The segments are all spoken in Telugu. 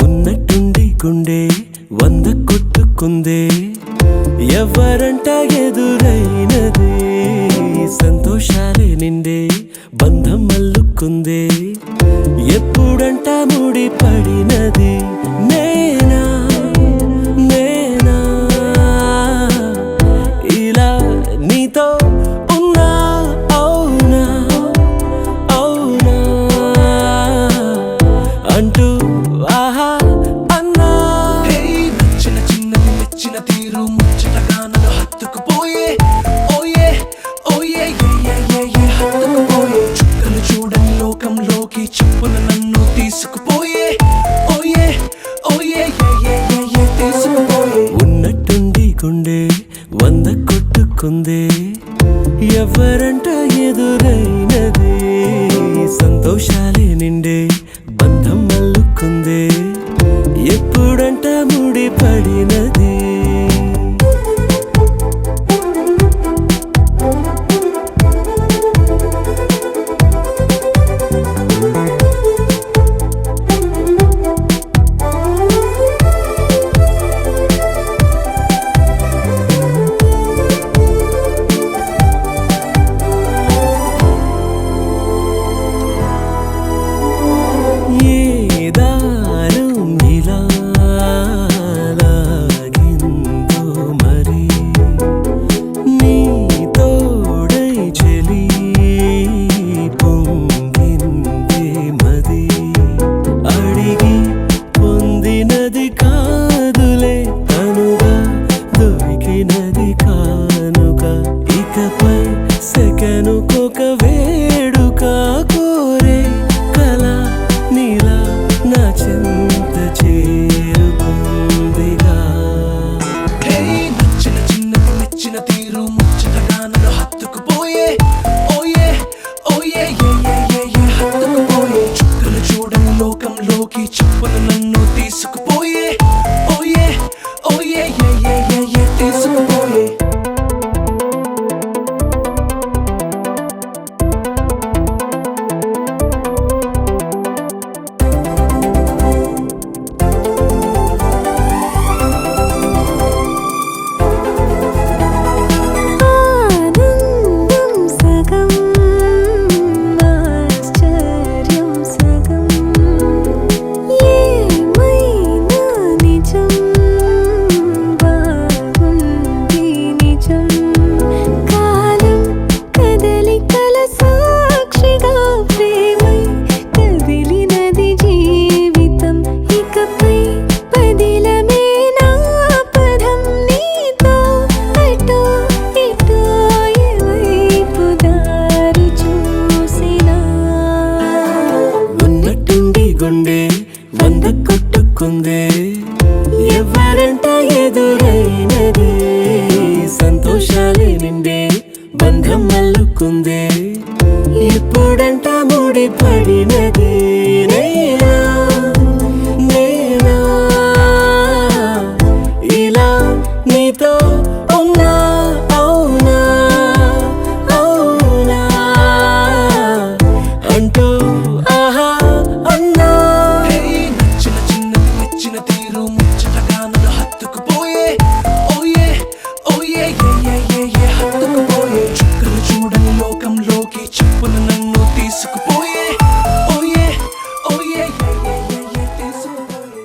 ఉన్నట్టుండి గుండె 100 కొట్టుకుందే ఎవరంట ఎదురైనదే సంతోషాలే నిండే బంధం అల్లుకుందే ఎప్పుడంట ముడి పడినది నేనా నేనా ఇలా నీతో ఉన్నా అవునా అవునా అంటూ ఆహా అన్నా నచ్చిన చిన్నది మెచ్చిన తీరు ముచ్చటగా నన్ను హత్తుకుపోయే ఓయే ఓయే హత్తుకుపోయే చుక్కలు చూడని లోకంలోకి చెప్పున నన్ను తీసుకుపోయే ఓయే ఓయే తీసుకుపోయే ఉన్నట్టుండి గుండె 100 కొట్టుకుందే ఎవరంట ఎదురైనదే సంతోషాలే నిండే బంధం అల్లుకుందే ఎప్పుడంట ముడి పడినది సెకనుకొక వేడుక కోరే కళ నీలా నా చెంత చేరుకుందిగా నచ్చిన చిన్నది మెచ్చిన తీరు ముచ్చటగా నన్ను హత్తుకుపోయే ఓయే ఓయే హత్తుకుపోయే చుక్కలు చూడని లోకంలోకి చెప్పున నన్ను తీసుకుపోయే ఓయే ఓయే తీసుకుపోయే గుండె 100 కొట్టుకుందే ఎవరంట ఎదురైనదే సంతోషాలే నిండే బంధం అల్లుకుందే ఎప్పుడంట ముడి పడినది నేనా నేనా ఇలా నీతో ఉన్నా అవునా అవునా అంటూ ఆహా అన్నా నచ్చిన చిన్నది మెచ్చిన తీరు ముచ్చటగా నన్ను హత్తుకుపోయే ఓయే ఓయే హత్తుకుపోయే చుక్కలు చూడని లోకంలోకి చెప్పున నన్ను తీసుకుపోయే ఓయే ఓయే తీసుకుపోయే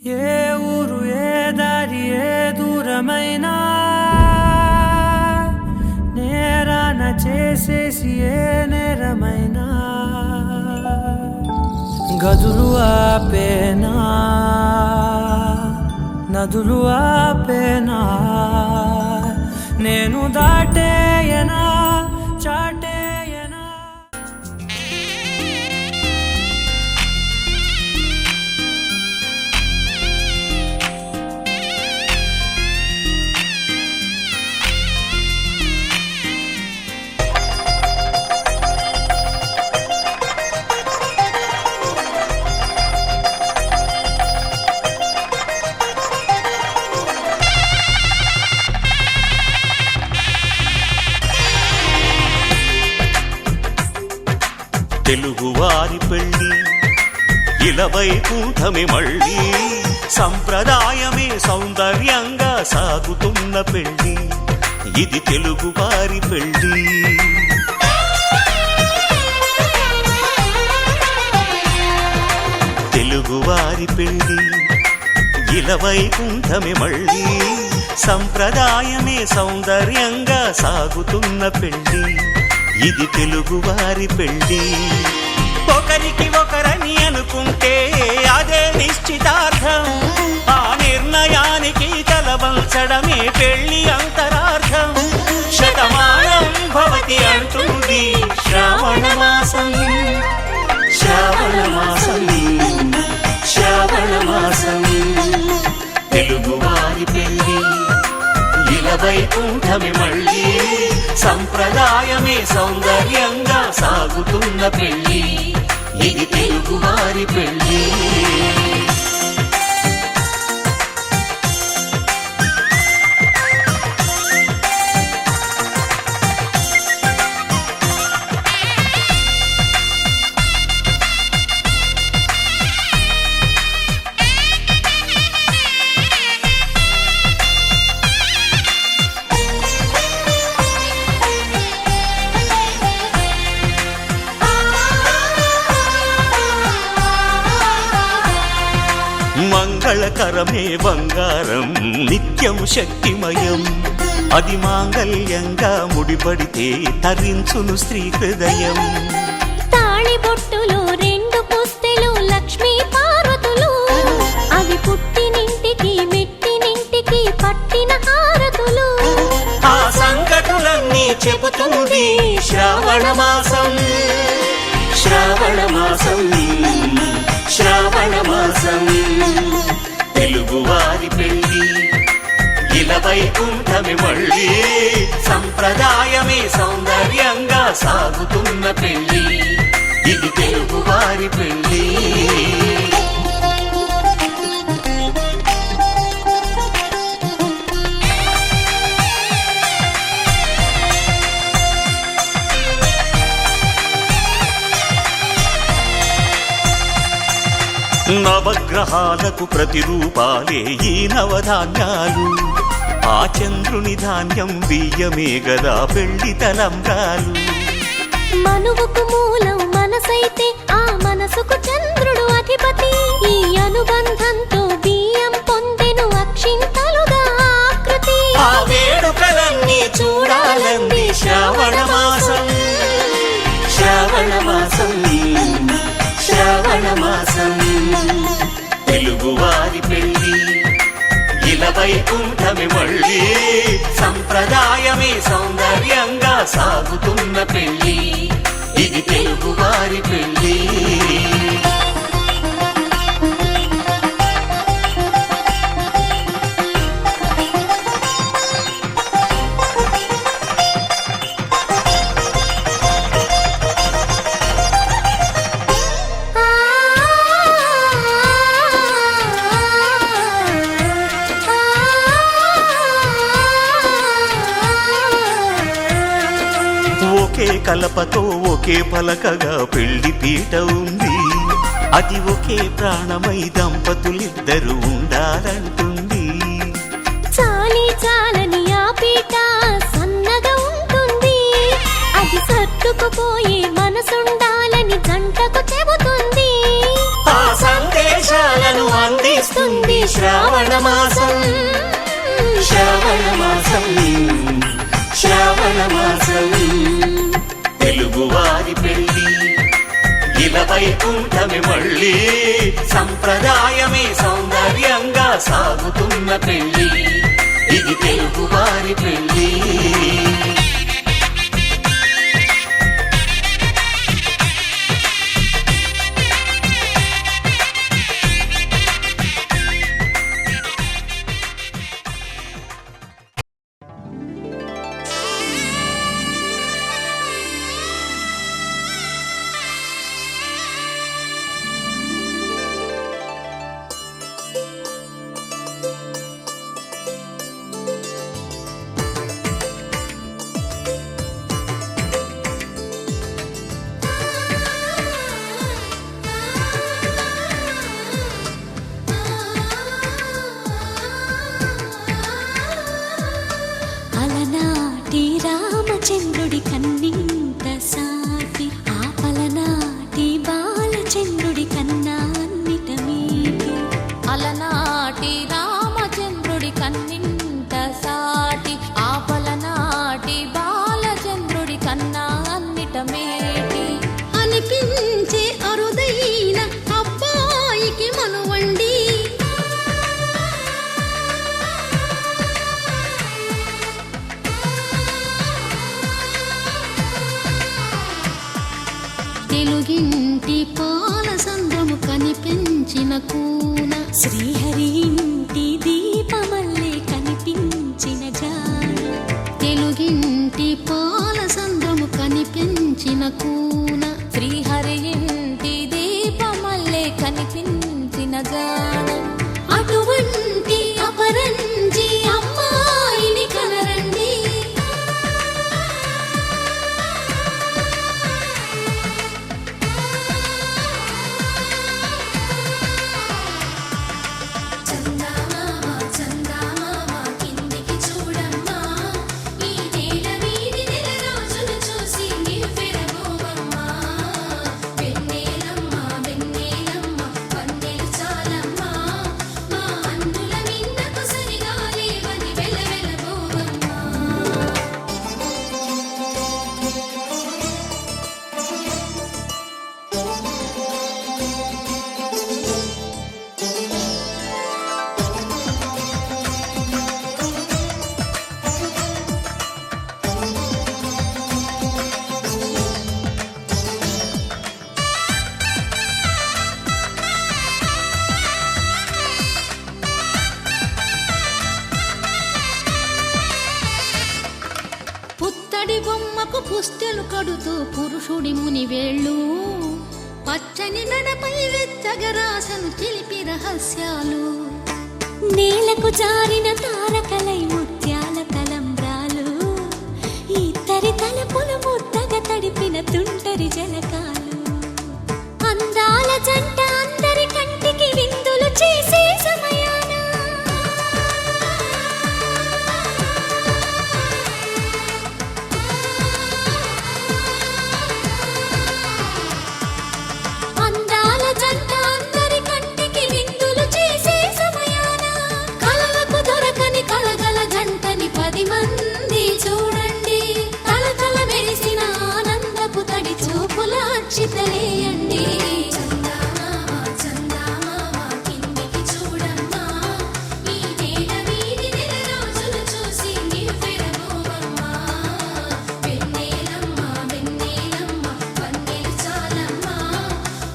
ఏ ఊరు ఏ దారి ఏ దూరమైనా నేరాన చేసేసి ఏ నేరమైనా గదులు ఆపేనా నదులు ఆపేనా నేను దాటే తెలుగువారి పెళ్ళి ఇలవైకుంఠమే మళ్ళీ సంప్రదాయమే సౌందర్యంగా సాగుతున్న పెళ్ళి ఇది తెలుగువారి పెళ్ళి. తెలుగువారి పెళ్ళి ఇలవైకుంఠమే మళ్ళీ సంప్రదాయమే సౌందర్యంగా సాగుతున్న పెళ్ళి ఇది తెలుగువారి పెళ్ళి. ఒకరికి ఒకరని అనుకుంటే అదే నిశ్చితార్థం, ఆ నిర్ణయానికి తలవంచడమే పెళ్లి అంతరార్థం. శతమానం భవతి అంటుంది శ్రావణ మాసం, శ్రావణ మాసం, శ్రావణ మాసం. తెలుగువారి పెళ్ళి ఇలవైకుంఠమే మళ్ళీ సంప్రదాయమే సౌందర్యంగా సాగుతున్న పెళ్ళి ఇది తెలుగువారి పెళ్ళి. మంగళకరమే బంగారం నిత్యం శక్తిమయం, అది మాంగళ్యంగా ముడిపడితే తరించును స్త్రీ హృదయం. తాళి బొట్టులు రెండు పుస్తెలు లక్ష్మీ పార్వతులు, అవి పుట్టినింటికి మెట్టినింటికి పట్టిన హారతులు. ఆ సంగతులన్నీ చెబుతుంది శ్రావణ మాసం, శ్రావణ మాసం, శ్రావణ మాసం. తెలుగువారి పెళ్ళి ఇలవైకుంఠమే మళ్ళీ సంప్రదాయమే సౌందర్యంగా సాగుతున్న పెళ్ళి ఇది తెలుగువారి పెళ్ళి. నవగ్రహాలకు ప్రతిరూపాలే ఈ నవధాన్యాలు, ఆ చంద్రుని ధాన్యం బియ్యమే గదా పెళ్లి తలంబ్రాలు. మనువుకు మూలం మనసైతే ఆ మనసుకు చంద్రుడు అధిపతి, ఈ అనుబంధంతో బియ్యం పొందెను అక్షింతలుగా ఆకృతి. ఆ వేడుకలన్నీ చూడాలంది శ్రావణ మాసం, శ్రావణ మాసం, శ్రావణ మాసం. తెలుగువారి పెళ్ళి ఇలవైకుంఠమే మళ్ళీ సంప్రదాయమే సౌందర్యంగా సాగుతున్న పెళ్ళి ఇది తెలుగువారి పెళ్ళి. ఒకే కలపతో ఒకే పలకగా పెళ్లి పీట ఉంది, అది ఒకే ప్రాణమై దంపతులిద్దరు ఉండాలంటుంది. చాలి చాలని ఆ పీట సన్నగా ఉంటుంది, అది సర్దుకుపోయే మనసుండాలని జంటకు చెబుతుంది. ఆ సందేశాలను అందిస్తుంది శ్రావణ మాసం, శ్రావణ మాసం, శ్రావణ మాసం. తెలుగువారి పెళ్ళి ఇలవైకుంఠమే మళ్ళీ సంప్రదాయమే సౌందర్యంగా సాగుతున్న పెళ్ళి ఇది తెలుగువారి పెళ్ళి. తెలుగింటి పాల సంద్రము కనిపించిన కూన శ్రీహరి ఇంటి దీపమల్లే కనిపించిన జాన తెలుగింటి పాల సంద్రము కనిపించిన కూన శ్రీహరి ఇంటి దీపమల్లే కనిపించిన జాన అటువంటి అపరంజి అమ్మాయిని కనరండి చందమామ చందమామ కిందికి చూడమ్మా ఈ నేల వీధి నెల రోజులు చూసి నివ్వెరబోవమ్మా వెన్నెలమ్మ వెన్నెలమ్మ వన్నెలు చాలమ్మా మా అన్నుల నిన్నకు సరిగా లేవని వెలవెలబోవమ్మా పుత్తడి బొమ్మకు పుస్తెలు కడుతూ పురుషుడి ముని వేళ్ళు పచ్చని నడపై వెచ్చగరాసను చిలిపి రహస్యాలు నేలకు జారిన తారకలై ముత్యాల తలంబ్రాలు ఇద్దరి తలపులు ముద్దగా తడిపిన తుంటరి జలకాలు అందాల జంట అందరి కంటికి విందులు చేసే సమయాన అందాల జంట అందరి కంటికి విందులు చేసే సమయాన కలలకు దొరకని కలగల జంటని 10 మంది చూడండి కలకల మెరిసిన ఆనందపు తడి చూపుల అక్షితలేయండి చందమామ చందమామ కిందికి చూడమ్మా ఈ నేల వీధి నెల రోజులు చూసి నివ్వెరబోవమ్మా వెన్నెలమ్మ వెన్నెలమ్మ వన్నెలు చాలమ్మా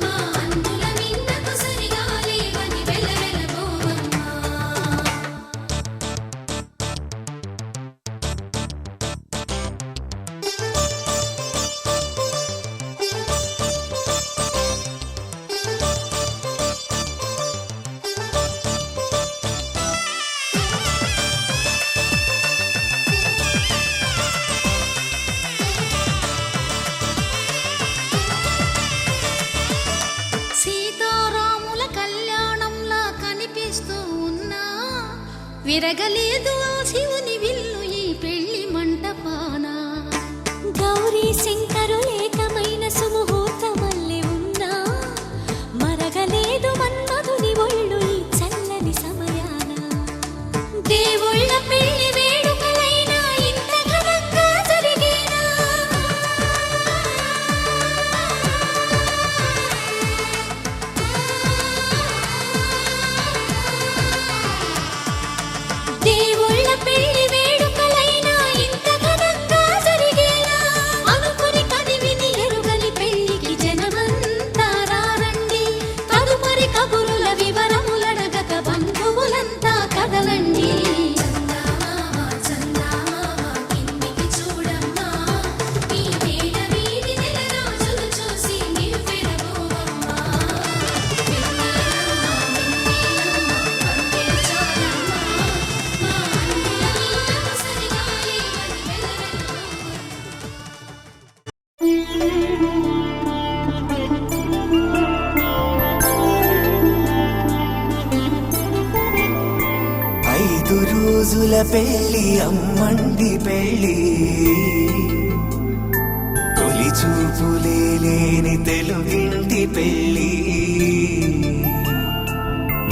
మా అన్నుల నిన్నకు సరిగా లేవని వెలవెలబోవమ్మా సీతారాముల కళ్యాణంలా కనిపిస్తూ ఉన్నా విరగలేదు ఆ శివుని విల్లు ఈ పెళ్లి మంటపాన గౌరీ శంకరులేకమైన సుముహూర్తమల్లె ఉన్నా మరగలేదు మన్మధుని ఒళ్ళు ఈ చల్లని సమయాన దేవుళ్ళ పెళ్లి వేడుకలైనా ఇంత ఘనంగా జరిగేనా దేవుళ్ళ పెళ్లి వేడుకలైనా ఇంత ఘనంగా జరిగేనా అనుకుని కదివిని ఎరుగని పెళ్లికి జనమంతా రారండి తదుపరి కబురుల వివరములడగక బంధువులంతా కదలండి చందమామ చందమామ కిందికి చూడమ్మా ఈ నేల వీధి నెల రోజులు చూసి నివ్వెరబోవమ్మా వెన్నెలమ్మ వెన్నెలమ్మ వన్నెలు చాలమ్మా మా అన్నుల నిన్నకు సరిగా లేవని వెలవెలబోవమ్మా 5 రోజుల పెళ్లి అమ్మండి పెళ్లి తొలి చూపులే లేని తెలుగింటి పెళ్లి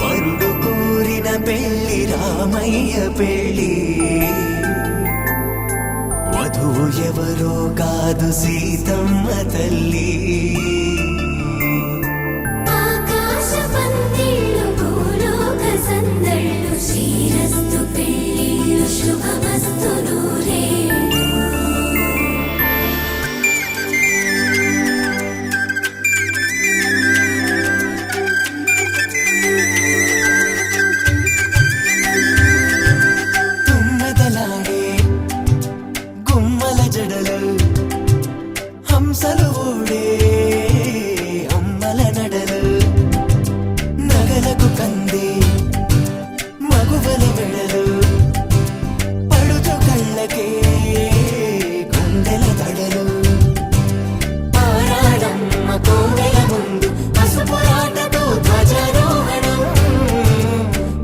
వరుడు కోరిన పెళ్లి రామయ్య పెళ్లి వధువు ఎవరో కాదు సీతమ్మ తల్లి ఆకాశ పందిళ్ళు భూలోక సందళ్ళు శ్రీరస్తు పెళ్ళిళ్ళు శుభమస్తు నూరేళ్ళు అమ్మల జడలు హంసలు ఊడే అమ్మల నడలు నగలకు కంది మగువల వెడలు పడుచు కళ్ళకే గుండెల తడలు ఆరాడమ్మ కోవెల ముందు పసుపురాటతో ధ్వజారోహణం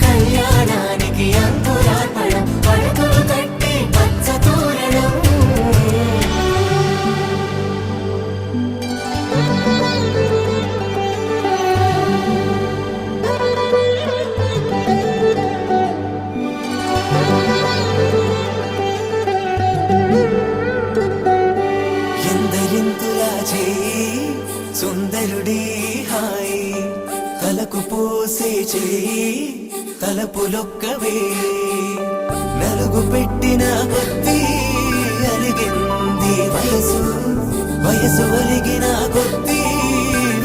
కళ్యాణానికి అంకురార్పణం పడకలు కట్టి పచ్చ తోరణం ఎందరింతులా చేయి సుందరుడి హాయి తలకు పోసే చేయి తలపులొక్కవే నలుగు పెట్టిన కొద్దీ అలిగింది వయసు వయసు ఒలిగిన కొద్దీ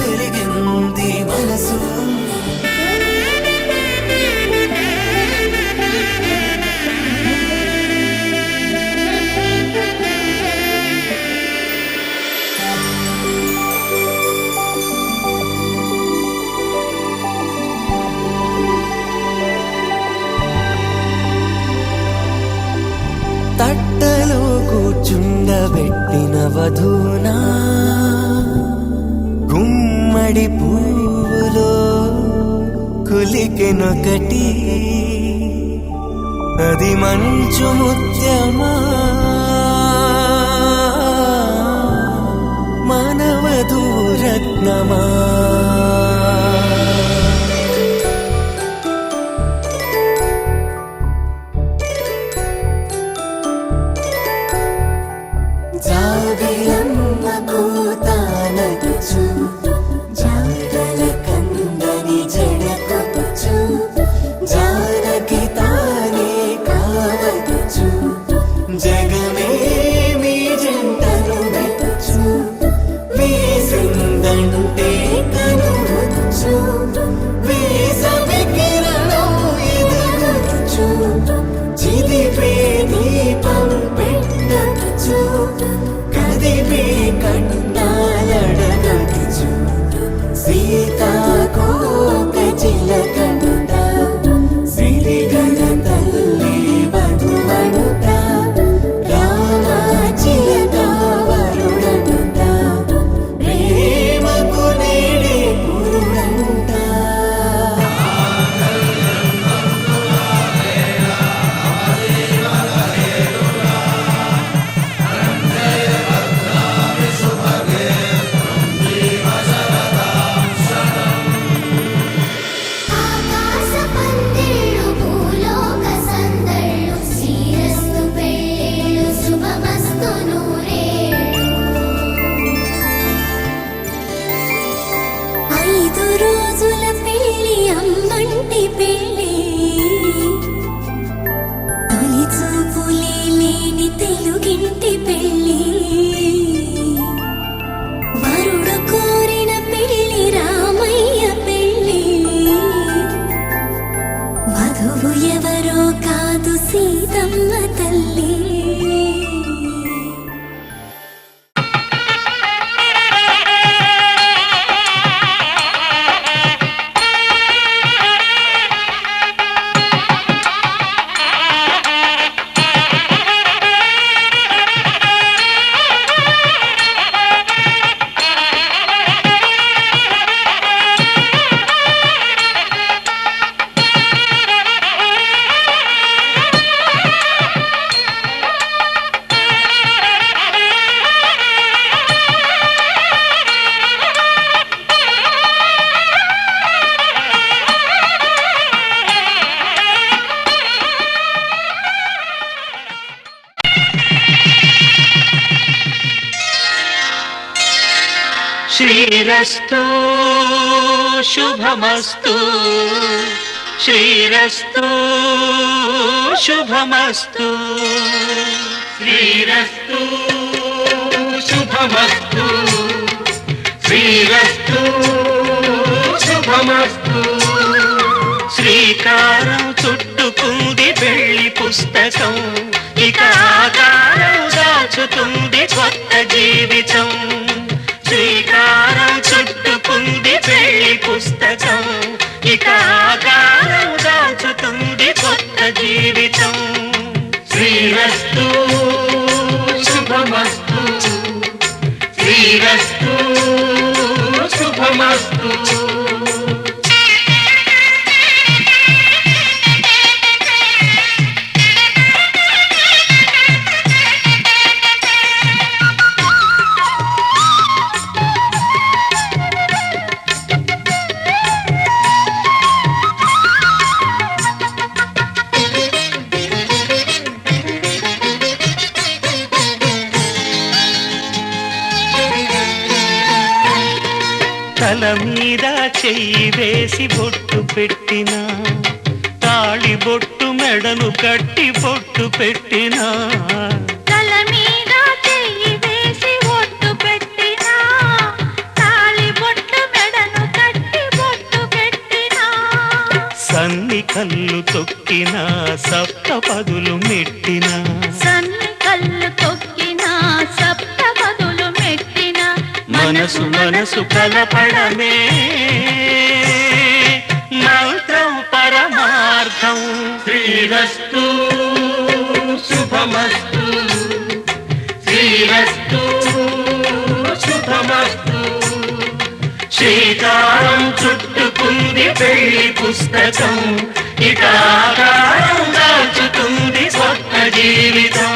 వెలిగింది మనసు తట్టలో కూర్చుండబెట్టిన వధూనా గుమ్మడి పువ్వులో కులికెనొకటి అది మంచు ముత్యమా మానవధూరత్నమా జాబిలమ్మ కోతానచ్చు జాగల కందని జడకొచ్చు జానకి తానే కావచ్చు జగమే మీ జంటను మెచ్చు వేసిందంటే కనువచ్చు వేసవి కిరణం ఎదుగొచ్చు చిదిపే దీపం పెట్టచ్చు కదిపే కన్నాలడగచ్చు సీతాకోక చిలకనుట సిరిగన తల్లి వధువనుట రామ చిలక వరుడనుట ప్రేమకు నేడే పురుడంట ఆకాశ పందిళ్ళు భూలోక సందళ్ళు శ్రీరస్తు పెళ్ళిళ్ళు శుభమస్తు నూరేళ్ళు 5 రోజుల పెళ్ళి అమ్మంటి పెళ్ళి తొలి చూపులే లేని తెలుగింటి పెళ్ళి వరుడు కోరిన పెళ్ళి రామయ్య పెళ్ళి వధువు ఎవరో కాదు సీతమ్మ తల్లి శ్రీరస్తు శుభమస్తు శ్రీరస్తు శుభమస్తు శ్రీరస్తు శుభమస్తు శ్రీరస్తు శుభమస్తు శ్రీకారం చుట్టుకుంది పెళ్లి పుస్తకం ఇక ఆకారం దాచు దాల్చుతుంది కొత్త జీవితం. శ్రీకారం చుట్టుకుంది పెళ్లి పుస్తకం, ఇక ఆకారం దాల్చుతుంది కొత్త జీవితం. శ్రీరస్తు శుభమస్తు, శ్రీరస్తు శుభమస్తు. తల మీద చెయ్యి వేసి బొట్టు పెట్టినా, తాళి బొట్టు మెడను కట్టి బొట్టు పెట్టినా, తల మీద చెయ్యి వేసి బొట్టు పెట్టినా, తాళి బొట్టు మెడను కట్టి బొట్టు పెట్టినా, సన్ని కళ్ళు తొక్కినా సప్త పదులు మెట్టినా, సన్ని కళ్ళు తొక్కినా సప్త పదులు మెట్టినా, మనసు మనసు కలపడమే మంత్రం పరమార్థం. శ్రీరస్తు శుభమస్తు, శ్రీరస్తు శుభమస్తు. శ్రీకారం చుట్టుకుంది పెళ్లి పుస్తకం, ఇక ఆకారం దాల్చుతుంది కొత్త జీవితం.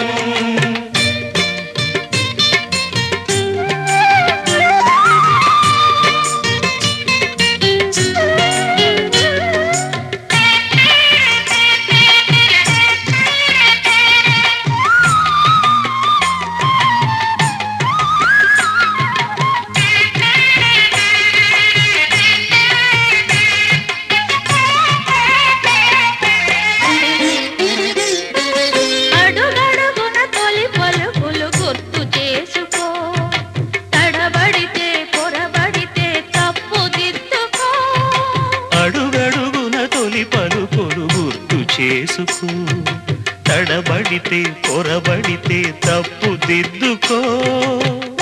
తడబడితే పొరబడితే తప్పు దిద్దుకో.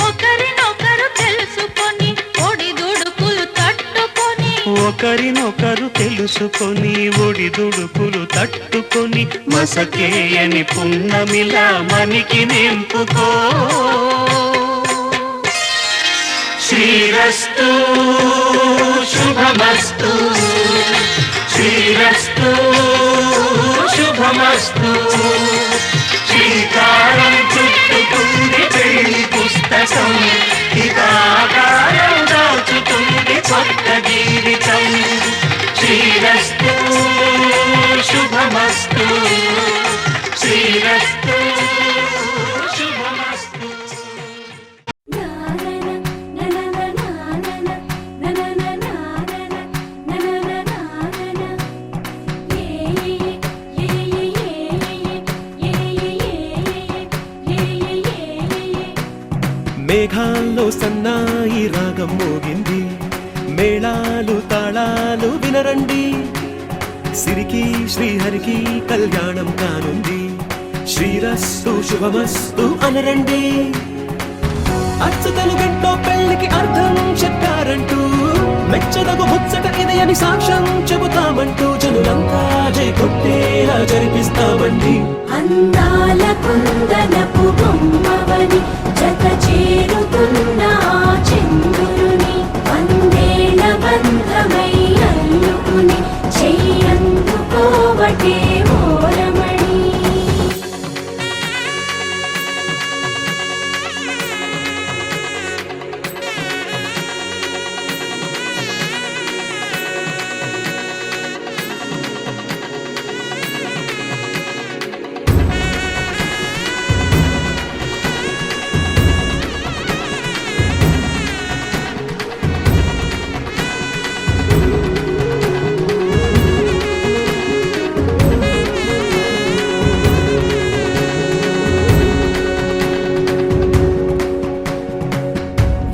ఒకరినొకరు తెలుసుకొని ఒడిదుడుకులు తట్టుకొని, ఒకరినొకరు తెలుసుకొని ఒడిదుడుకులు తట్టుకొని, మసకేయని పున్నమిలా మనికి నింపుకో. శ్రీరస్తు శుభమస్తు, శ్రీరస్తు శుభమస్తు. శ్రీకారం చుట్టుకుంది పెళ్లి పుస్తకం, ఇక ఆకారం దాల్చుతుంది కొత్త జీవితం. శ్రీరస్తు శుభమస్తు, శ్రీరస్తు శుభమస్తు. మేఘాల్లో సన్నాయి రాగం మోగింది, మేళాలు తాళాలు వినరండి, సిరికి శ్రీహరికి కళ్యాణం కానుంది, శ్రీరస్తు శుభమస్తు అనరండి. అచ్చతలు గంటో పెళ్లికి అర్థం చెప్పారంటూ, మెచ్చదగు ముచ్చట ఇది అని సాక్ష్యం చెబుతామంటూ, జనులంతా జై కొట్టేలా జరిపిస్తామండి. అందాల కుందనపు బొమ్మవని జత చేరుతున్న చంద్రుని, వందేళ్ల బంధమై అల్లుకుని చెయ్యందుకోవటే ఓరమణి.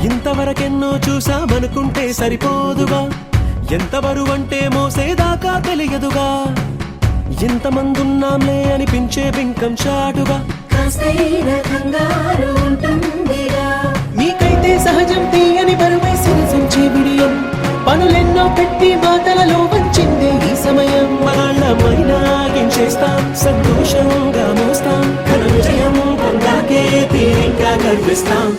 ఇంతవరకెన్నో చూసామనుకుంటే సరిపోదుగా, ఎంత బరువంటే మోసేదాకా తెలియదుగా, ఇంతమందున్నాంలే అనిపించే బింకం చాటుగా. కాస్తైన కంగారు ఉంటుందిగా. నీకైతే సహజం తీయని బరువై సిరిసంచే విడియం, పనులెన్నో పెట్టి మాటలలో వంచిందే ఈ సమయం. మనాళ్ళమైనా ఏం చేస్తాం, సంతోషంగా మోస్తాం, ఘన విజయం పొందాకే తీరింకా గర్విస్తాం.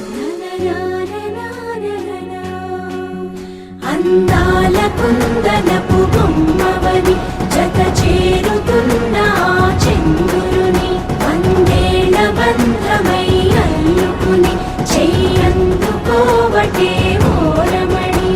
అందాల కుందనపు బొమ్మవని జత చేరుతున్న ఆ చంద్రుని వందేళ్ల బంధమై అల్లుకుని చెయ్యందుకోవటే ఓరమణి.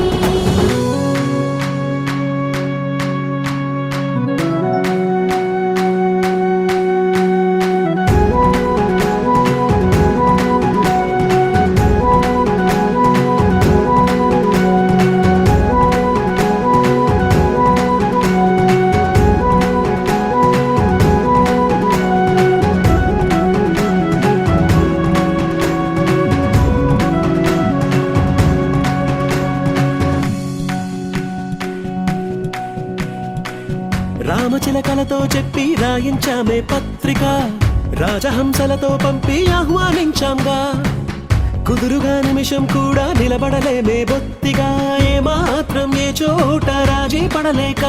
రామచిలకలతో చెప్పి రాయించామే పత్రిక, రాజహంసలతో పంపి ఆహ్వానించాంగా. కుదురుగా నిమిషం కూడా నిలబడలేమే బొత్తిగా, ఏ మాత్రం ఏ చోట రాజీ పడలేక.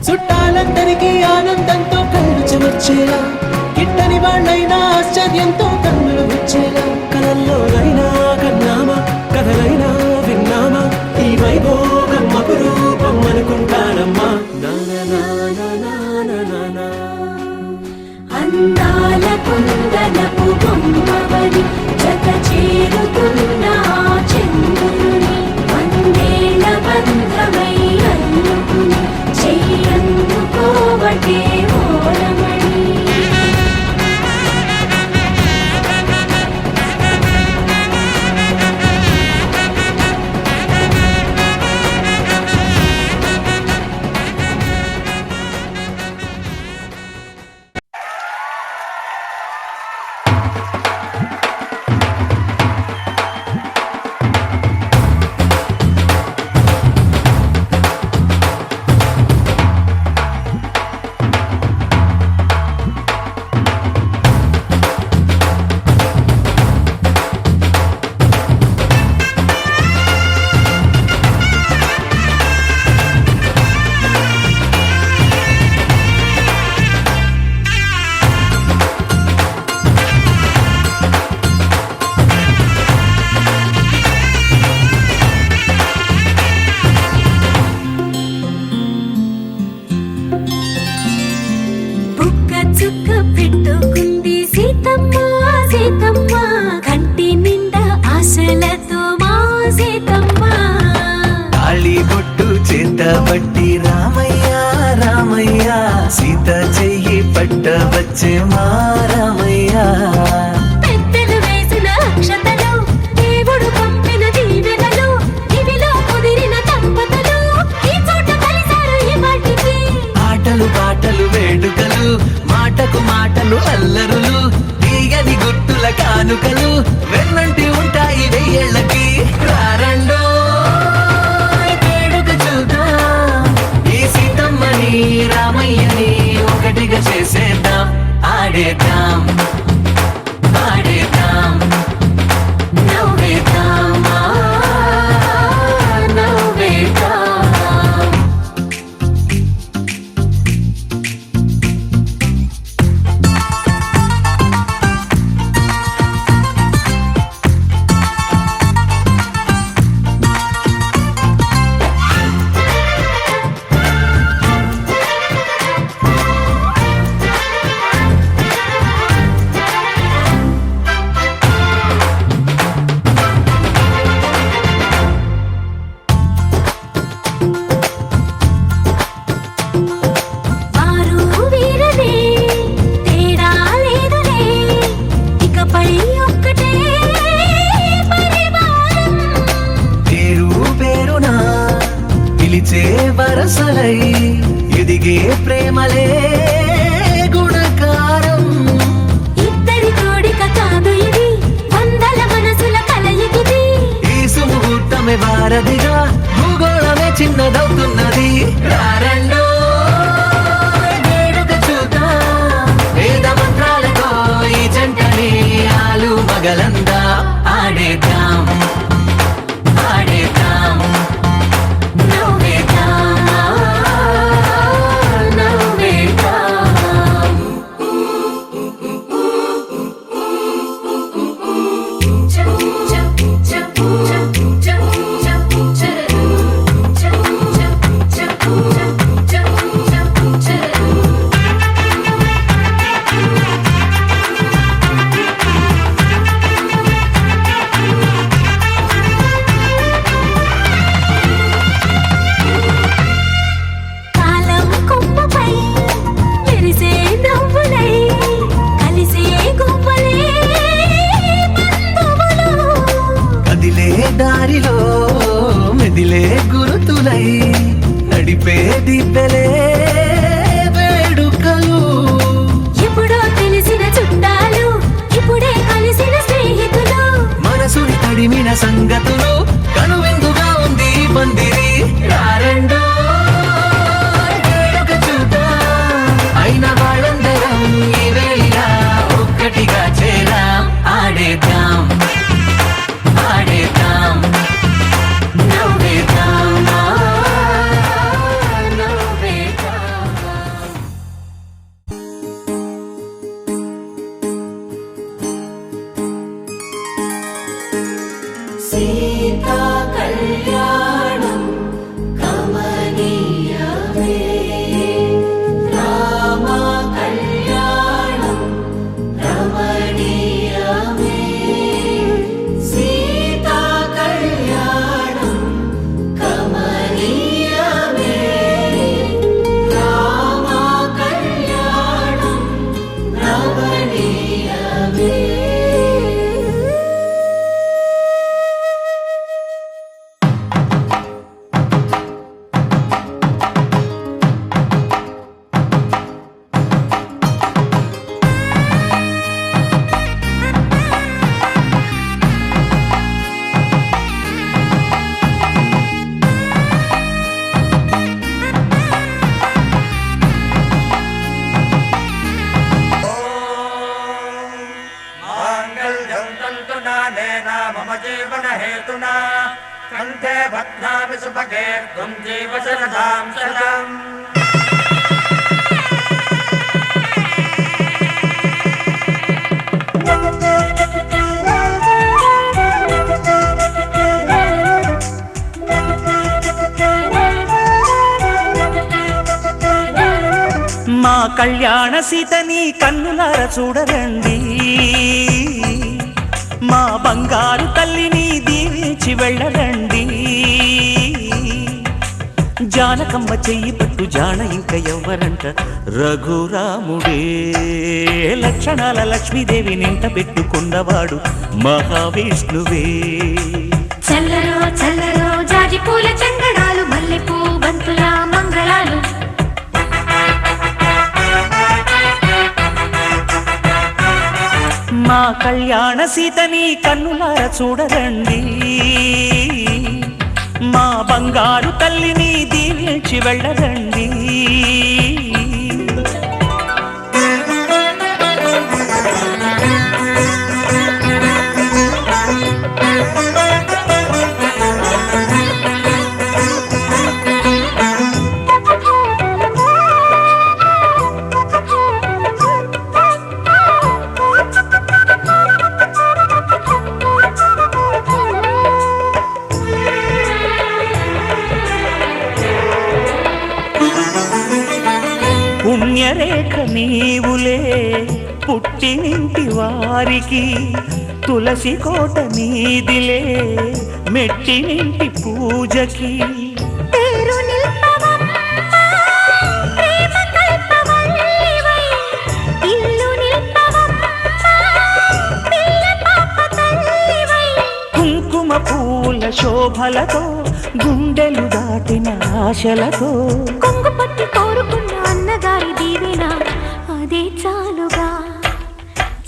చుట్టాలందరికీ ఆనందంతో కళ్ళు చెమర్చేలా, గిట్టని వాళ్ళైనా ఆశ్చర్యంతో కన్నులు వచ్చేలా. కలల్లోనైనా కన్నామా, కథలైనా విన్నామా, ఈ వైభోగం అపురూపం అనుకుంటానమ్మా. అందాల కుందనపు బొమ్మవని జత చేరుతున్న ఆ చంద్రుని వందేళ్ల బంధమై అల్లుకుని చెయ్యందుకోవటే ఓరమణి. చుక్క పెట్టుకుంది సీతమ్మ సీతమ్మ, కంటి నిండా ఆశలతో మా సీతమ్మ. తాళి బొట్టు చేత బట్టి రామయ్య రామయ్య, సీత చెయ్యి పట్ట వచ్చే మా రామయ్య. పెద్దలు వేసిన అక్షతలు, దేవుడు పంపిన దీవెనలు, ఇవిలో కుదిరిన దంపతులు ఈ చోట కలిసారు ఈ వాటికి. ఆటలు పాటలు వేడుకలు, మాటకు మాటలు అల్లరులు, తీయని గుర్తుల కానుకలు వెన్నంటి ఉంటాయి వెయ్యేళ్ళకి. రారండో వేడుక చూద్దాం, ఈ సీతమ్మని రామయ్యని ఒకటిగా చేసేద్దాం. ఆడేద్దాం ఆడేద్దాం నవ్వేద్దాం నవ్వేద్దాం. వరసలై ఎదిగే ప్రేమలే గుణకారం. ఇద్దరి కోడిక కాదు ఇది, వందల మనసుల కలయికిది. ఈ సుముహూర్తమే వారధిగా, భూగోళమే చిన్నదవుతున్నది. రారండో వేడుక చూద్దాం, వేద మంత్రాలతో ఈ జంటని ఆడేద్దాం ఆడేద్దాం నవ్వేద్దాం నవ్వేద్దాం కాలం కొమ్మపై మెరిసే నవ్వులై కలిసే గువ్వలే బంధువులు కదిలే దారిలో మెదిలే గురుతులై నడిపే దిబ్బెలే వేడుకలు ఎప్పుడో తెలిసిన చుట్టాలు ఇప్పుడే కలిసిన స్నేహితులు మనసుని తడిమిన సంగతులు కనువిందుగా ఉంది ఈ పందిరి రారండో వేడుక చూద్దాం అయిన వాళ్ళందరం ఈ వేళ ఒక్కటిగా చేరాం ఆడేద్దాం ఆడేద్దాం నవ్వేద్దాం నవ్వేద్దాం సీతా కళ్యాణం కమనీయమే రామ కళ్యాణం రమణీయమే సీతా కళ్యాణం కమనీయమే రామ కళ్యాణం రమణీయమే मम जीवन हेतुना कंठे बध्नामि सुभगे त्वं जीव शरदां शतम् మా కళ్యాణ సీతని కన్నులార చూడరండి మా బంగారు తల్లిని దీవించి వెళ్ళరండి జానకమ్మ చెయ్యి పట్టు జాన ఇంక ఎవ్వరంట రఘురాముడే లక్షణాల లక్ష్మీదేవి నింట పెట్టుకున్నవాడు మహావిష్ణువే చల్లరో చల్లరో జాజి పూల చంగడాలు మల్లెపూ బంతుల మంగళాలు మా కళ్యాణ సీతని కన్నులార చూడరండి మా బంగారు తల్లిని దీవించి వెళ్ళరండి పుణ్యరేఖ నీవులే పుట్టినింటి వారికి తులసి కోట నీదిలే మెట్టినింటి పూజకి పేరు నిల్పవమ్మ ప్రేమ కల్పవల్లివై ఇల్లు నిల్పవమ్మ పిల్ల పాప తల్లివై కుంకుమ పూల శోభలతో గుండెలు దాటిన ఆశలతో కొంగు పట్టి కోరుకున్న అన్నగారి దీవెన అదే చాలుగా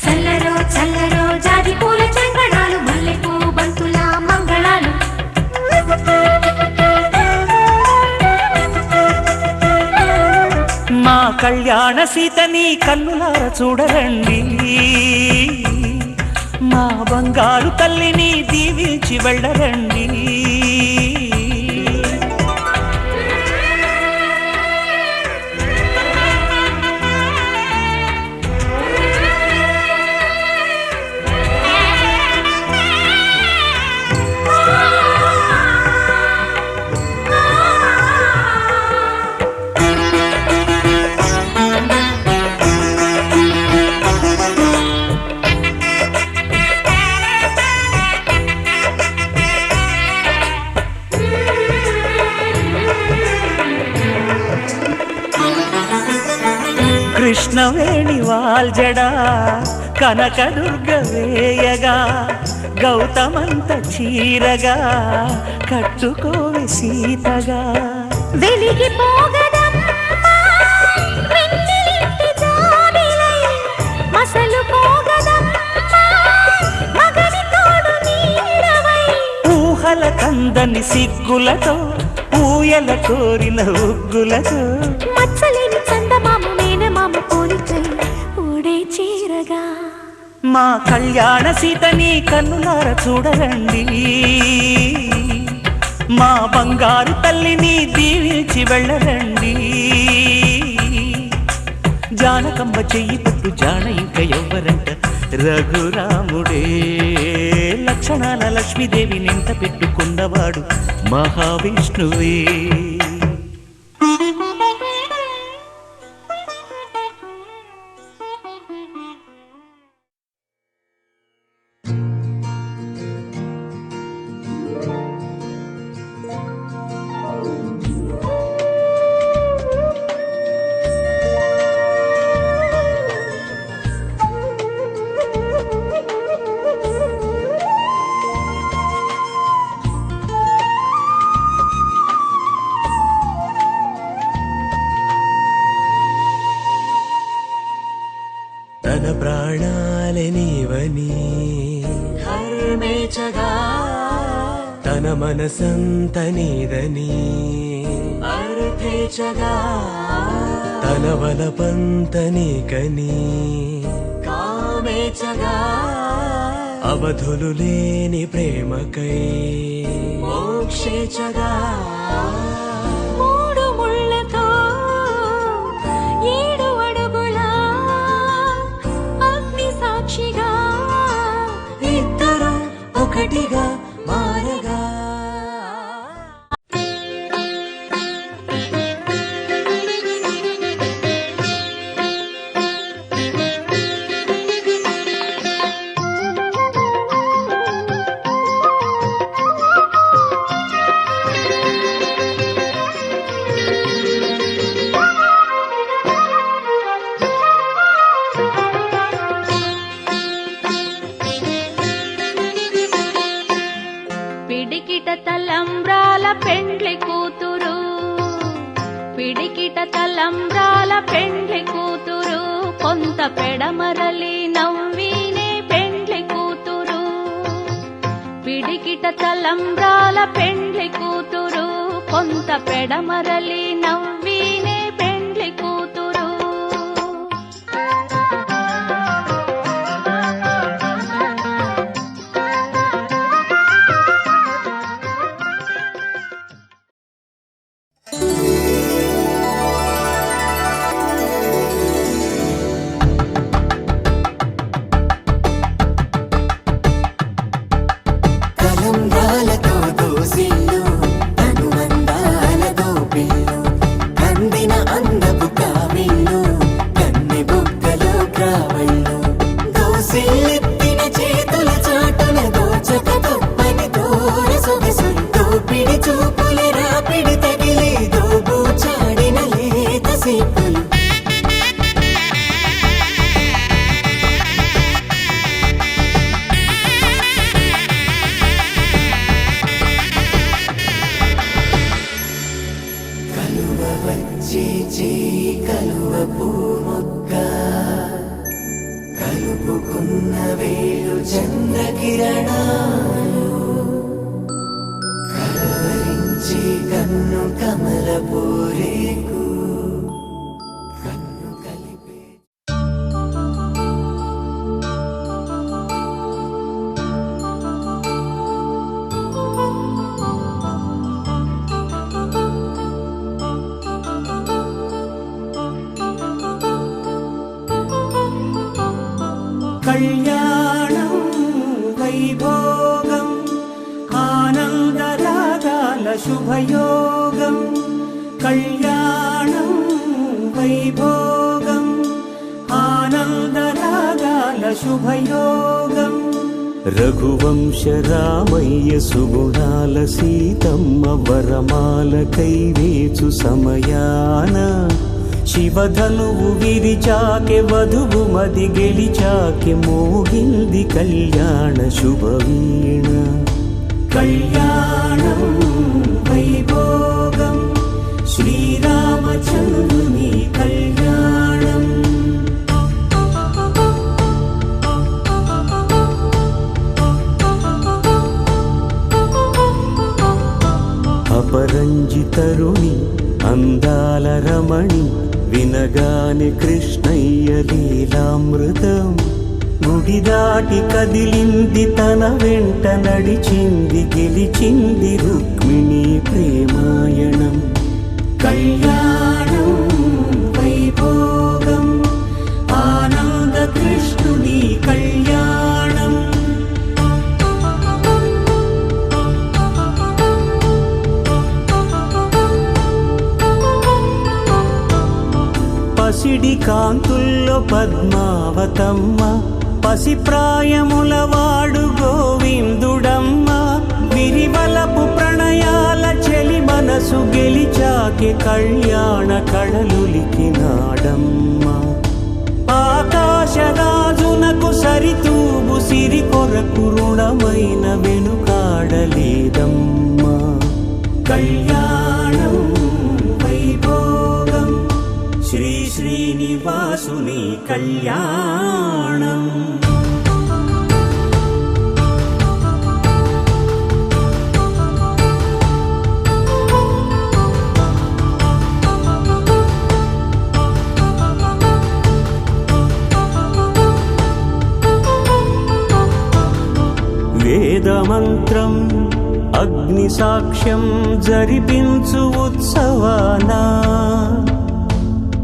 చల్లరో చల్లరో జాజి పూల చంగడాలు మల్లెపూ బంతుల మంగళాలు మా కళ్యాణ సీతని కన్నులార చూడరండి మా బంగారు తల్లిని దీవించి వెళ్ళరండి. కృష్ణవేణి వాల్జడా కనకదుర్గ వేయగా గౌతమంత చీరగా కట్టుకోవి సీతగా వెలిగిపోగదమ్మా వెన్నెలింటి జాబిలై మసలుపోగదమ్మా మగని తోడు నీడవై ఊహల కందని సిగ్గులతో ఊయల కోరిన ఉగ్గులతో మచ్చలేని చందమామ మేనమామ పోలికై ఓడే చీరగా మా కళ్యాణ సీతని కన్నులార చూడరండి. మా బంగారు తల్లిని దీవించి వెళ్ళరండి. జానకమ్మ చెయ్యి పట్టు జాన ఇంక ఎవ్వరంట రఘురాముడే. లక్షణాల లక్ష్మీదేవి నింట పెట్టుకున్నవాడు మహావిష్ణువే. తన ప్రాణాలే నీవని హర్మేచగా తన మనసంత నీదని అర్థేచగా తన వలపంత నీకని కామేచగా అవధులు లేని ప్రేమకై మోక్షేచగా మూడు ముళ్ళతో 7 అడుగుల అగ్ని సాక్షిగా ఇద్దరు ఒకటిగా మారగా పిడికిట తలంబ్రాల పెండ్లి కూతురు, పిడికిట తలంబ్రాల పెండ్లి కూతురు, కొంత పెడమరలి నవ్వినే పెండ్లి కూతురు. పిడికిట తలంబ్రాల పెండ్లి కూతురు, కొంత పెడమరలి నవ్వినే పెండ్లి కూతురు. తలంబ్రాలతో దోసిల్లు అనుబంధాలతో పిల్లు కందిన అందపు కావిళ్ళు కన్నె బుగ్గలో గ్రావళ్ళు దోసిల్లెత్తిన చేతుల చాటున దోచక తప్పని దూర సొగసులు దోపిడి చూపుల రాపిడి తగిలి దోబూచాడిన లేత సీపులు శుభయోగం కళ్యాణం వైభోగం ఆనందరాగాల శుభయోగం రఘువంశ రామయ్య సుగుణాల సీతమ్మ వరమాల కైవేచు సమయాన శివధనువు విరిచాకె వధువు మది గెలిచాకె మోగింది కళ్యాణ శుభవీణ కళ్యాణం వైభోగం శ్రీరామచంద్రుని కళ్యాణం అపరంజి తరుణి అందాల రమణి వినగానే కృష్ణయ్య లీలామృతం గుడి దాటి కదిలింది తన వెంట నడిచింది గెలిచింది రుక్మిణి ప్రేమాయణం కళ్యాణం వైభోగం ఆనంద కృష్ణుని కళ్యాణం పసిడి కాంతుల్లో పద్మావతమ్మ పసిప్రాయముల వాడు గోవిందుడమ్మ విరివలపు ప్రణయాల చెలి మనసు గెలిచాకె కళ్యాణ కళలులికినాడమ్మ ఆకాశరాజునకు సరితూబు సిరి కొరకు రుణమైన వెనుకాడలేదమ్మ కళ్యాణం వైభోగం శ్రీ శ్రీనివాసుని కళ్యాణం వేదమంత్రం అగ్ని సాక్ష్యం జరిపించు ఉత్సవానా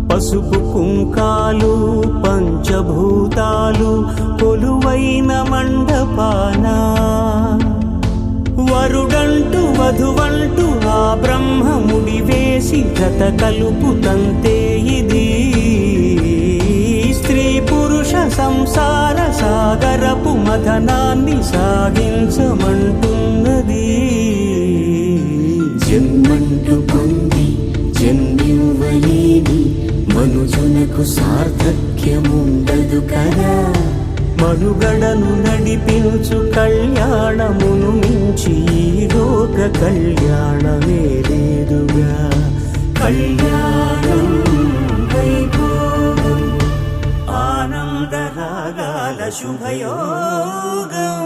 పసుపు కుంకాలు పంచభూతాలు కొలువైన మండపాన వరుడంటూ వధువంటూ ఆ బ్రహ్మముడి వేసి జత కలుపుతంతే ఇది స్త్రీ పురుష సంసార సాగరపు మథనాన్ని సాగించమంటున్నది జన్మంటూ పొంది జన్మివ్వలేని మనుజునకు సార్థక్యముండదు కదా మనుగడను నడిపించు కళ్యాణమును మించి ఈ లోక కళ్యాణమే లేదుగా కళ్యాణం వైభోగం ఆనందరాగాల శుభయోగం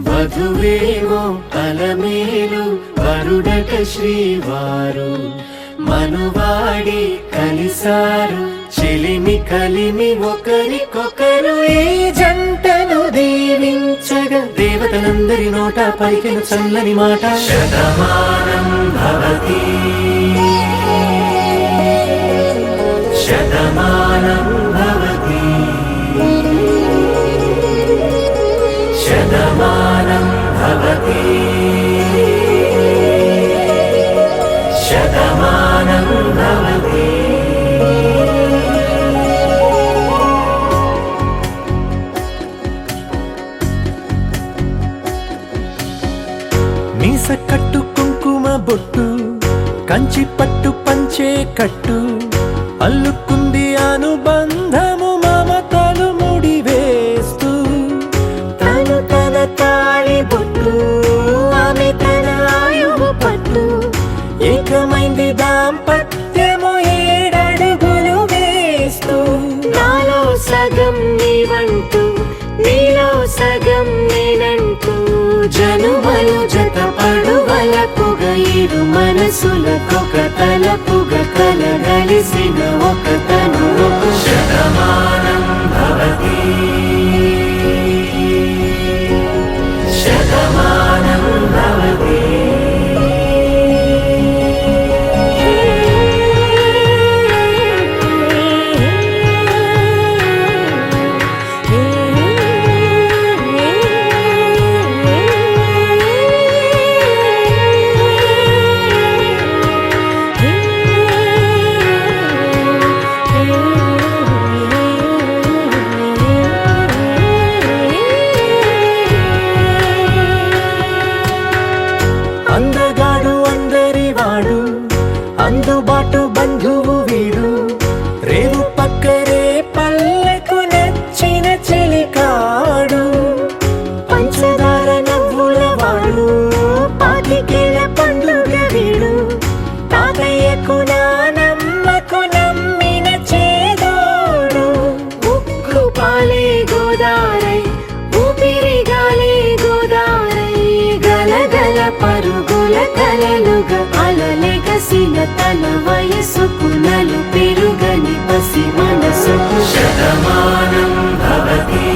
వధువేవో అలమేలు వరుడట శ్రీవారు మనువాడి కలిసారు చెలిమి కలిమి ఒకరికొకరు ఈ జంటను దీవించగా దేవతలందరి నోట పలికిన చల్లని మాట శతమానం భవతి శతమానం భవతి శతమానం భవతి శతమానం భవతి మీస కట్టు కుంకుమ బొట్టు కంచి పట్టు పంచే కట్టు అల్లుకుంది అనుబంధము మమతలు ముడివేస్తూ తను తన తాళి బొట్టు ఆమె తన ఆయువు పట్టు ఏకమైంది దాంపత్యము 7 అడుగులు వేస్తూ నాలో సగం నీవంటూ నీలో సగం నేనంటూ జనుమలు జత పడువలకుగా ఇరు మనసు పరుగుల కలలుగా అలలెగసిన తన వయసుకు నలు పెరుగని పసి మనసుకు శతమానం భవతి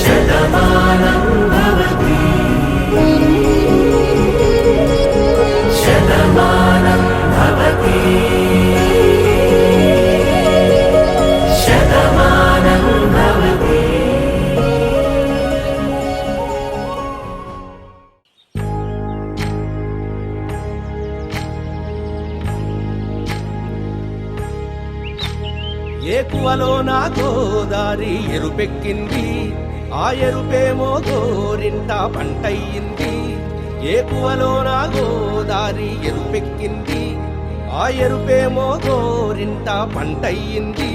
శతమానం భవతి శతమానం భవతి శతమానం భవతి. ఏకువలో నా గోదారి ఎరుపెక్కింది, ఆ ఎరుపేమో గోరింట పంటయ్యింది. ఏకువలో నా గోదారి ఎరుపెక్కింది, ఆ ఎరుపేమో గోరింట పంటయ్యింది.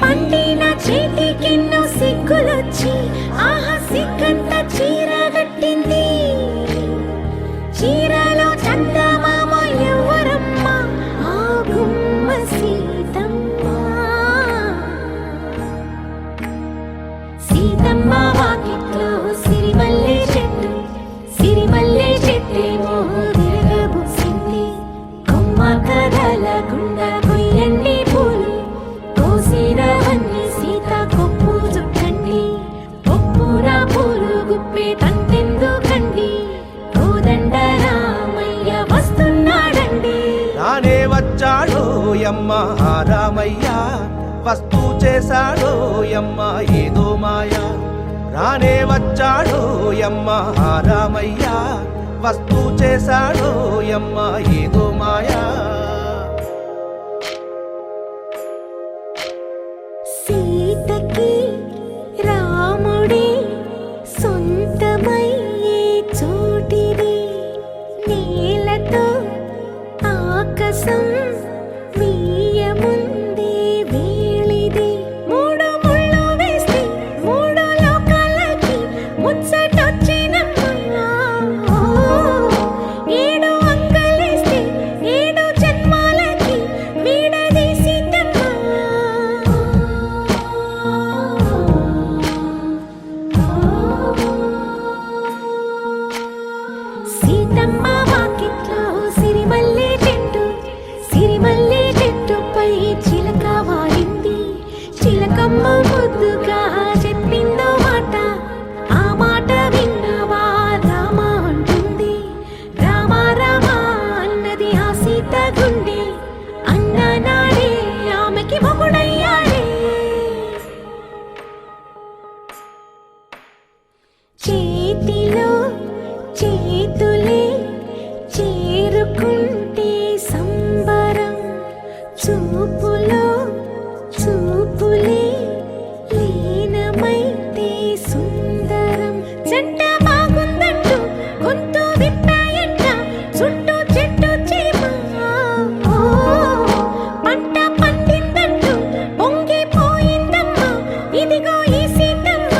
పండిన చేతికెన్నో సిగ్గులొచ్చి ఆహా సిగ్గంత చీర కట్టింది. చీరలో చందమామ ఎవరమ్మ, ఆ గుమ్మ సీతమ్మ. సీతమ్మ వాకిట్లో సిరిమల్లె చెట్టు, సిరిమల్లె చెట్టేమో విరగబూసింది. కొమ్మ కదలకుండా కొయ్యండి పూలు, కోసిరవన్నీ సీత కొప్పు చుట్టండి. కొప్పున పూలు గుప్పే తంతెందుకండి, కోదండ రామయ్య వస్తున్నాడండి. రానే వచ్చాడో యమ్మ ఆ రామయ్య, వస్తూ చేశాడో యమ్మ ఏదో మాయ. రానే వచ్చాడో యమ్మ ఆ రామయ్య, వస్తూ చేశాడో యమ్మ ఏదో మాయా. సీతకి రాముడే సొంతమయ్యే చోటిది, నేలతో ఆకాశం మీయముందే వేళిది. మూడు ముళ్ళు వేస్తే మూడు లోకాలకి ముచ్చటొచ్చినమ్మా. ఏడు అంగలేస్తే ఏడు జన్మాలకి వీడదీసిద్దమ్మా. సీతమ్మ వాకిట్లో సిరిమల్లె చెట్టు, సిరిమల్లె చెట్టుపై చిలక వాలింది. చిలకమ్మ ముద్దుగా చెప్పిందో మాట, ఆ మాట విన్నవా రామ అంటుంది. రామ రామ అన్నది ఆ సీత గుండె, అన్న నాడే ఆమెకి మొగుడయ్యాడే. చేతిలో చేతులే చేరుకుంటే సంబరం, చూపులో చూపులే లీనమైతే సుందరం. జంట బాగుందంటూ గొంతు విప్పాయంట చుట్టూ చెట్టు చీమ. పంట పండిందంటూ పొంగిపోయిందమ్మా, ఇదిగో ఈ సీతమ్మ.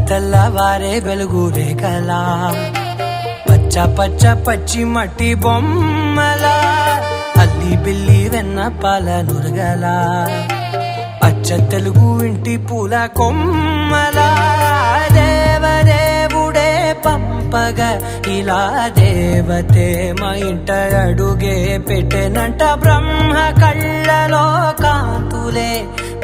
తెల్లవారే వెలుగు రేఖలా, పచ్చ పచ్చ పచ్చి మట్టి బొమ్మలా, అల్లి బిల్లి వెన్న పాల నురగలా, అచ్చ తెలుగు ఇంటి పూల కొమ్మలా, దేవదేవుడే పంప పంపగా ఇలా దేవతే మా ఇంట అడుగే పెట్టెనంట బ్రహ్మ కళ్ళలో కాంతులే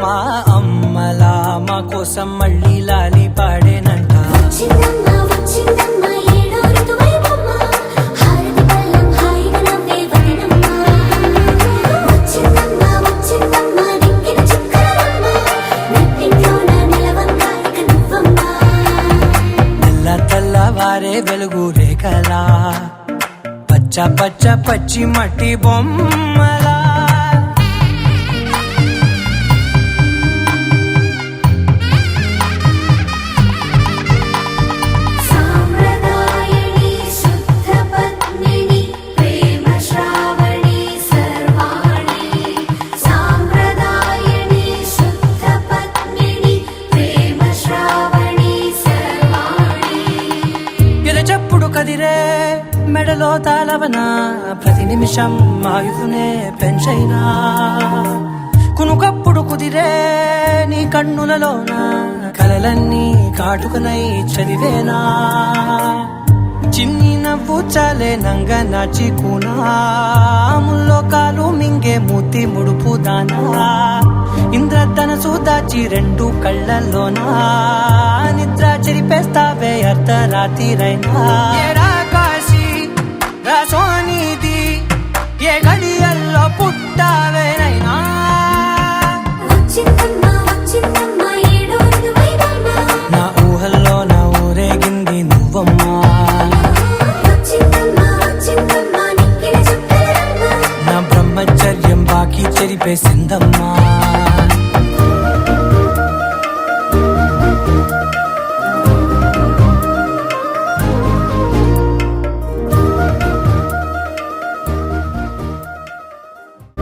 మా అమ్మలా మా కోసం మళ్ళీ లాలి పాడేనంట వచ్చిందమ్మ వచ్చిందమ్మ ఏడో ఋతువైవమ్మ హారతి పళ్ళం హాయిగా నవ్వే వదనమ్మ వచ్చిందమ్మ వచ్చిందమ్మ దిక్కిన చుక్కలమ్మ నెట్టింట్లోన నిలవంగా ఇక నువ్వమ్మ తెల్ల తెల్లవారే వెలుగు రేఖలా పచ్చ పచ్చ పచ్చి మట్టి బొమ్మలా సాంప్రదాయని శుద్ధ పద్మిని ప్రేమ శ్రావణి సర్వాణి సాంప్రదాయని శుద్ధ పద్మిని ప్రేమ శ్రావణి సర్వాణి ఎరచప్పుడు కదిరే మెడలో తాళవన ప్రతి నిమిషం ఆయుధునే పెంచైనా కునుకప్పుడు కుదిరే నీ కన్నులలోన కలలన్నీ కాటుకనై చదివేనా చిన్ని నవ్వు చాలే నంగ నాచి కూనాముల్లో కాలు మింగే మూతి ముడుపు దానా ఇంద్రధనసు దాచి రెండు కళ్ళల్లోనా నిద్ర చెరిపేస్తావే అర్ధరాత్రిరైనా ఏరా కాశీ రా సోనిది ఏ గడియల్లో పుట్టావేనైనా వచ్చిందమ్మ వచ్చిందమ్మ ఏడో ఋతువైవమ్మ నా ఊహల్లో నా ఊరేగింది నువ్వమ్మా వచ్చిందమ్మ వచ్చిందమ్మ నిక్కిన చుక్కలమ్మ నా బ్రహ్మచర్యం బాకీ చెరిపేసిందమ్మా